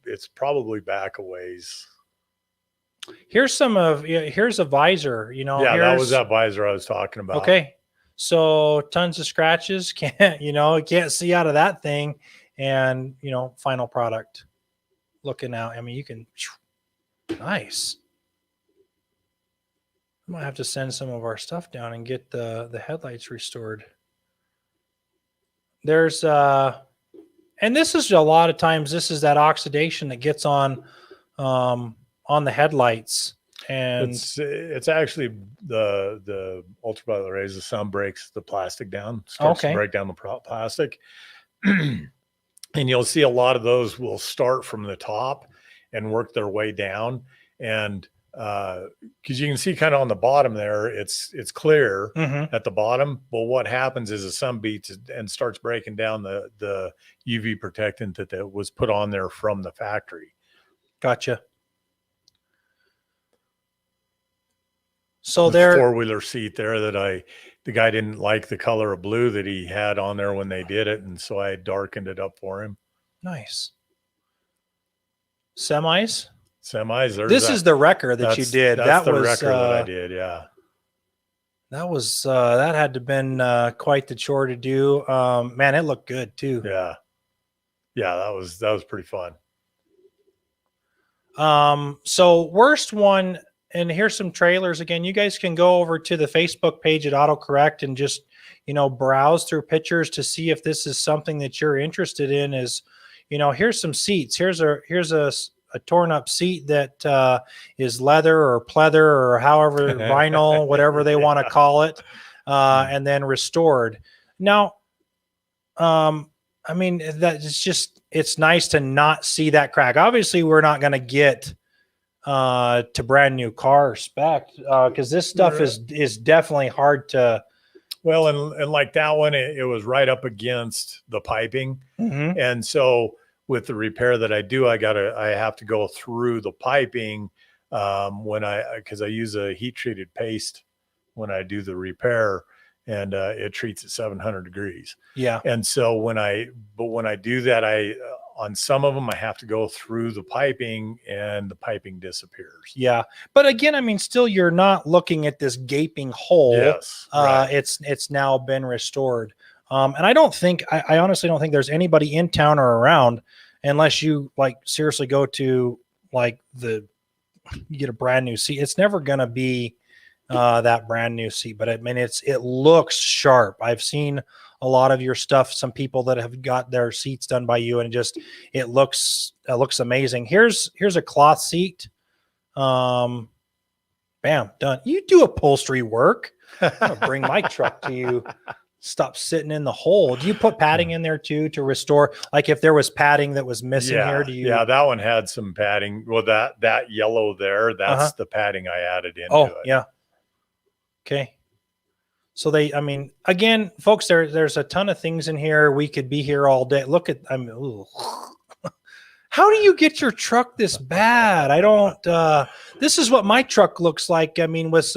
it's probably back a ways. Here's here's a visor, you know, Yeah, that was here's that visor I was talking about. okay. So tons of scratches, can't, you know, can't see out of that thing. And, you know, final product looking out. I mean, you can, nice. I might have to send some of our stuff down and get the headlights restored. There's and this is a lot of times this is that oxidation that gets on the headlights. And it's actually the ultraviolet rays, the sun breaks the plastic down, starts to break down the plastic. And you'll see a lot of those will start from the top and work their way down. And because you can see kind of on the bottom there, it's clear at the bottom. But what happens is the sun beats and starts breaking down the UV protectant that was put on there from the factory. Gotcha. So there, four-wheeler seat there the guy didn't like the color of blue that he had on there when they did it, and so I darkened it up for him. Nice. Semis. This is the wrecker that you did. That's the wrecker that I did. Yeah. That was that had to have been quite the chore to do. Man, it looked good too. Yeah. Yeah, that was pretty fun. So worst one, and here's some trailers again. You guys can go over to the Facebook page at AutoCorrect and just, you know, browse through pictures to see if this is something that you're interested in. Is, you know, here's some seats. Here's a torn up seat that is leather or pleather or however vinyl, whatever they want to call it, and then restored. Now, I mean, it's nice to not see that crack. Obviously, we're not going to get to brand new car spec because this stuff is definitely hard to. Well, and like that one, it was right up against the piping, and so with the repair that I do, I have to go through the piping because I use a heat treated paste when I do the repair, and it treats at 700 degrees. Yeah. And so when I do that, on some of them I have to go through the piping and the piping disappears. Yeah. But again, I mean, still you're not looking at this gaping hole. Yes. Right. It's now been restored. And I honestly don't think there's anybody in town or around unless you like seriously go to like you get a brand new seat. It's never going to be that brand new seat, but I mean, it looks sharp. I've seen a lot of your stuff, some people that have got their seats done by you, and it looks amazing. Here's a cloth seat. Bam, done. You do upholstery work. I'm gonna bring my truck to you. Stop sitting in the hole. Do you put padding in there too to restore? Like if there was padding that was missing here, do you? Yeah, that one had some padding. Well, that yellow there, that's the padding I added into it. Yeah. Okay. So I mean, again, folks, there's a ton of things in here. We could be here all day. Look at, how do you get your truck this bad? I don't, this is what my truck looks like. I mean, with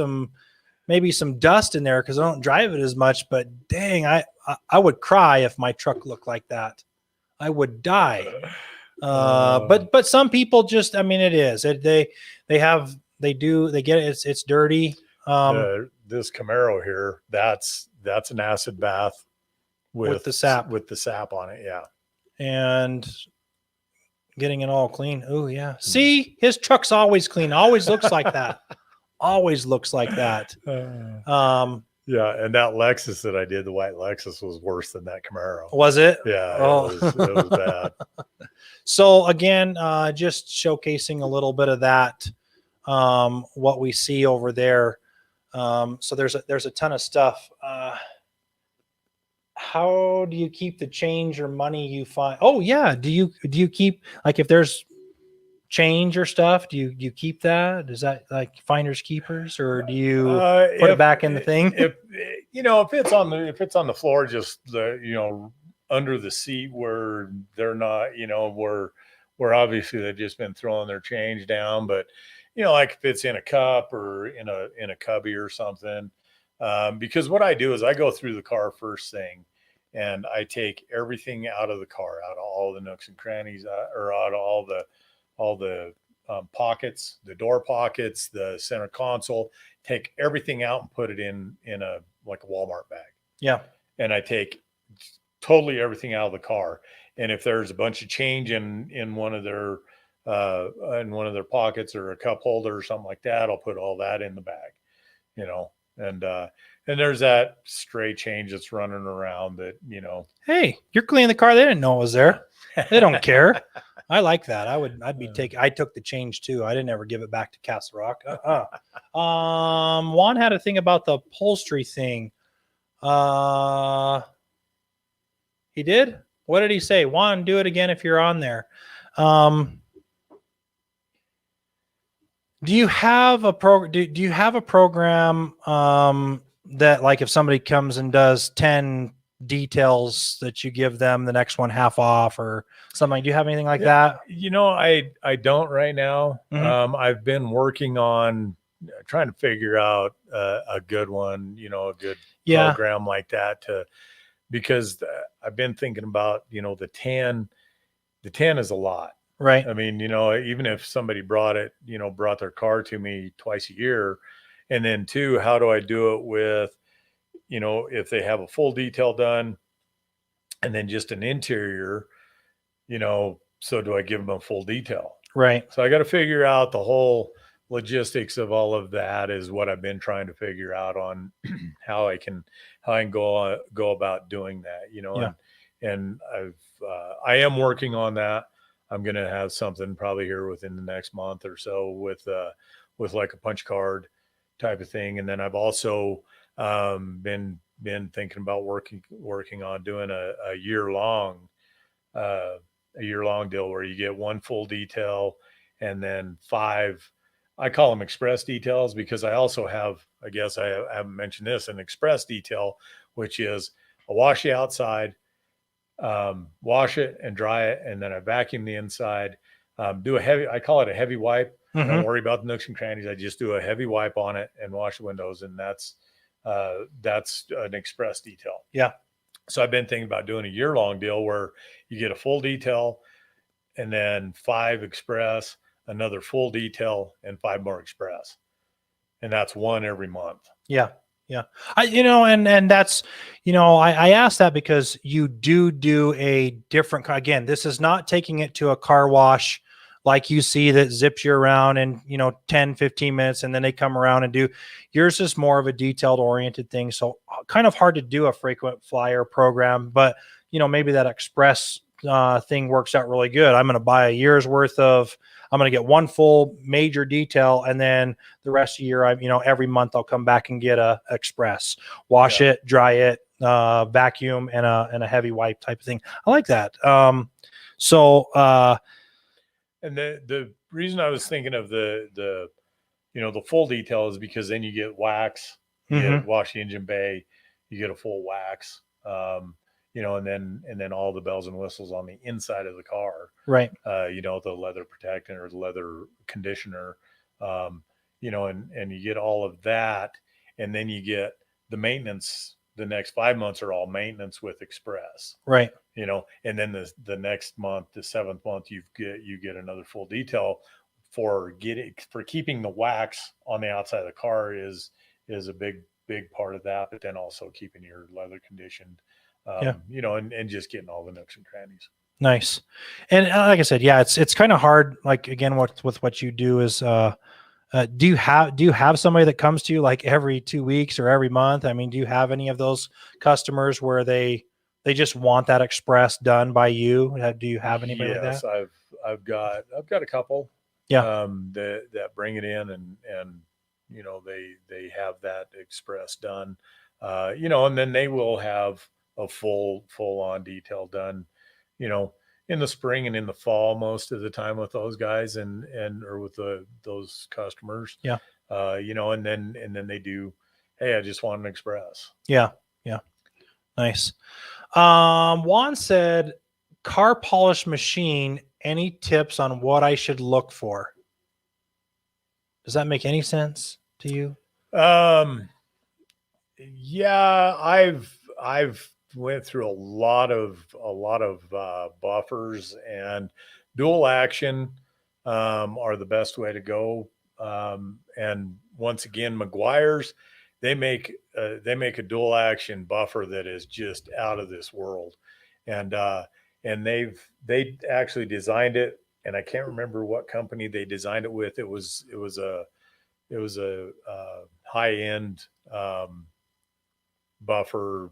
maybe some dust in there because I don't drive it as much, but dang, I would cry if my truck looked like that. I would die. But some people just, I mean, it is, they get it. It's dirty. This Camaro here, that's an acid bath with the sap on it. Yeah. And getting it all clean. Oh yeah. See, his truck's always clean. Always looks like that. Always looks like that. Yeah. And that Lexus that I did, the white Lexus, was worse than that Camaro. Was it? Yeah. Oh. It was bad. So again, just showcasing a little bit of that, what we see over there. So there's a ton of stuff. How do you keep the change or money you find? Oh yeah. Do you keep, like, if there's change or stuff, do you keep that? Is that like finders keepers, or do you put it back in the thing? If it's on the floor, just under the seat where they're not, where obviously they've just been throwing their change down. But like if it's in a cup or in a cubby or something. Because what I do is I go through the car first thing, and I take everything out of the car, out of all the nooks and crannies, or out of all the pockets, the door pockets, the center console. Take everything out and put it in a like a Walmart bag. Yeah. And I take totally everything out of the car. And if there's a bunch of change in one of their pockets or a cup holder or something like that, I'll put all that in the bag, you know. And there's that stray change that's running around that, Hey, you're cleaning the car. They didn't know it was there. They don't care. I like that. I took the change too. I didn't ever give it back to Castle Rock. Juan had a thing about the upholstery thing. He did? What did he say? Juan, do it again if you're on there. Do you have a do you have a program that, like, if somebody comes and does 10 details, that you give them the next one half off or something? Do you have anything like that? I don't right now. Mhm. I've been working on trying to figure out a good one, a good program like that because I've been thinking about, the 10 is a lot. Right. I mean, even if somebody brought their car to me twice a year, and then two, how do I do it with, if they have a full detail done and then just an interior, so do I give them a full detail? Right. So I got to figure out the whole logistics of all of that is what I've been trying to figure out on how I can go about doing that, Yeah. and I am working on that. I'm going to have something probably here within the next month or so with like a punch card type of thing. And then I've also been thinking about working on doing a year long deal where you get one full detail and then 5, I call them express details, because I also have, I guess I haven't mentioned this, an express detail, which is a wash the outside, wash it and dry it, and then I vacuum the inside. I call it a heavy wipe. I don't worry about the nooks and crannies. I just do a heavy wipe on it and wash the windows, and that's an express detail. Yeah. So I've been thinking about doing a year-long deal where you get a full detail and then 5 express, another full detail, and 5 more express. And that's one every month. Yeah. Yeah. And that's, I asked that because you do a different, again, this is not taking it to a car wash like you see that zips you around in, 10, 15 minutes, and then they come around and do. Yours is more of a detailed oriented thing. So kind of hard to do a frequent flyer program, but maybe that express thing works out really good. I'm going to buy a year's worth of, I'm going to get one full major detail, and then the rest of the year, every month I'll come back and get a express, wash it, dry it, vacuum, and a heavy wipe type of thing. I like that. And the reason I was thinking of the full detail is because then you get wax, you get wash the engine bay, you get a full wax, and then all the bells and whistles on the inside of the car, right? The leather protectant or the leather conditioner, and you get all of that, and then you get the maintenance. The next 5 months are all maintenance with express, right? And then the next month, the 7th month, you get another full detail for keeping the wax on the outside of the car is a big part of that, but then also keeping your leather conditioned, and just getting all the nooks and crannies. Nice. And like I said, yeah, it's kind of hard. Like, again, with what you do is, do you have somebody that comes to you like every 2 weeks or every month? I mean, do you have any of those customers where they just want that express done by you? Do you have anybody like that? Yes, I've got a couple. Yeah. That bring it in and they have that express done, and then they will have a full on detail done, in the spring and in the fall most of the time with those guys or with those customers. Yeah. And then they do, hey, I just want an express. Yeah. Yeah. Nice. Juan said, car polish machine, any tips on what I should look for? Does that make any sense to you? Yeah, I've went through a lot of buffers, and dual action are the best way to go. And once again, McGuire's, they make a dual action buffer that is just out of this world, and they actually designed it, and I can't remember what company they designed it with. It was a high end buffer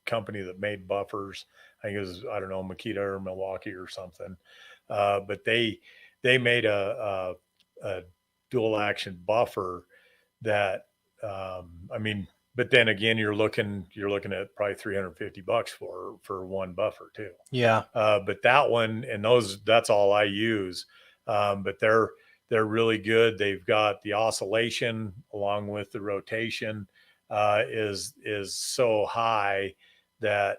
company that made buffers. I think it was, I don't know, Makita or Milwaukee or something. But they made a dual action buffer that I mean, but then again, you're looking at probably $350 for one buffer too. Yeah. But that one and that's all I use. But they're really good. They've got the oscillation along with the rotation is so high that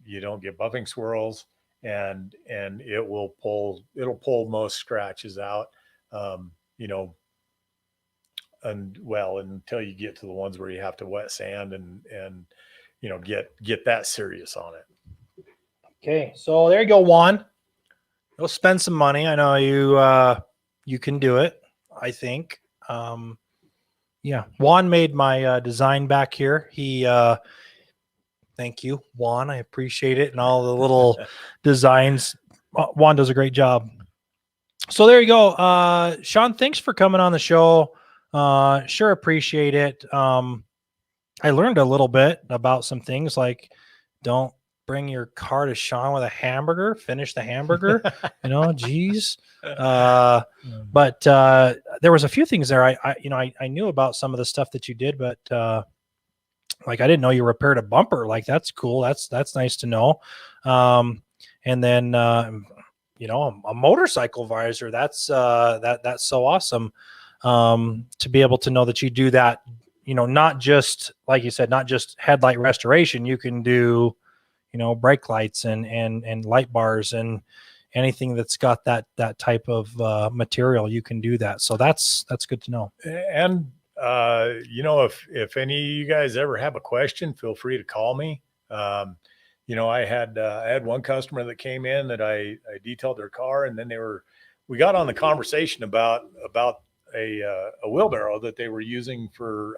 you don't get buffing swirls, and it'll pull most scratches out. You know, and well, until you get to the ones where you have to wet sand and get that serious on it. Okay. So there you go, Juan. Go spend some money. I know you can do it, I think. Yeah. Juan made my design back here. He thank you, Juan. I appreciate it. And all the little designs. Juan does a great job. So there you go. Sean, thanks for coming on the show. Sure appreciate it. I learned a little bit about some things, like don't bring your car to Sean with a hamburger, finish the hamburger, geez. But there was a few things there. I knew about some of the stuff that you did, but like I didn't know you repaired a bumper. Like that's cool. That's nice to know. And then a motorcycle visor. That's so awesome. To be able to know that you do that, not just, like you said, not just headlight restoration. You can do, brake lights and light bars and anything that's got that type of material. You can do that. So that's good to know. And if any of you guys ever have a question, feel free to call me. I had one customer that came in that I detailed their car, and then we got on the conversation about a wheelbarrow that they were using for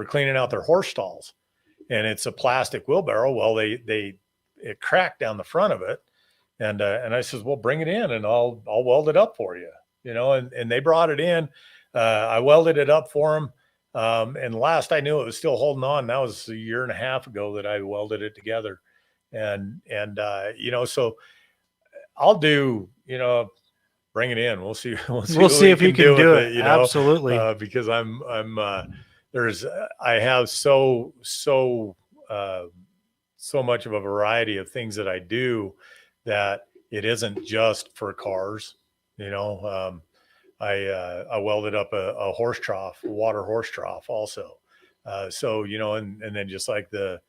cleaning out their horse stalls, and it's a plastic wheelbarrow. Well, it cracked down the front of it, and I says, well, bring it in and I'll weld it up for you, and they brought it in. I welded it up for them. And last I knew, it was still holding on. That was a year and a half ago that I welded it together. And so I'll do, bring it in. We'll see if you can do it. Absolutely. Because I have so much of a variety of things that I do that it isn't just for cars, I welded up a horse trough, a water horse trough also. And then just like the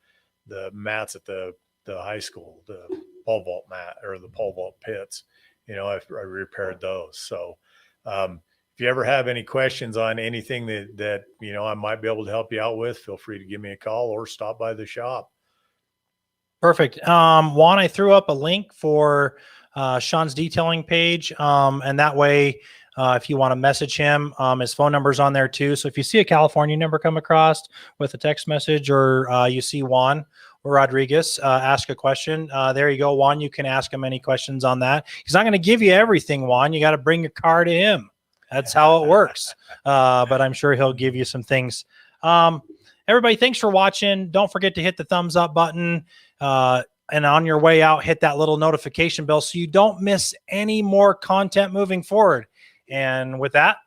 mats at the high school, the pole vault mat or the pole vault pits, I repaired those. So if you ever have any questions on anything that I might be able to help you out with, feel free to give me a call or stop by the shop. Perfect. Juan, I threw up a link for Sean's detailing page. And that way, if you want to message him, his phone number is on there too. So if you see a California number come across with a text message, or you see Juan or Rodriguez, ask a question. There you go, Juan. You can ask him any questions on that. He's not going to give you everything, Juan. You got to bring your car to him. That's how it works. But I'm sure he'll give you some things. Everybody, thanks for watching. Don't forget to hit the thumbs up button. And on your way out, hit that little notification bell so you don't miss any more content moving forward. And with that,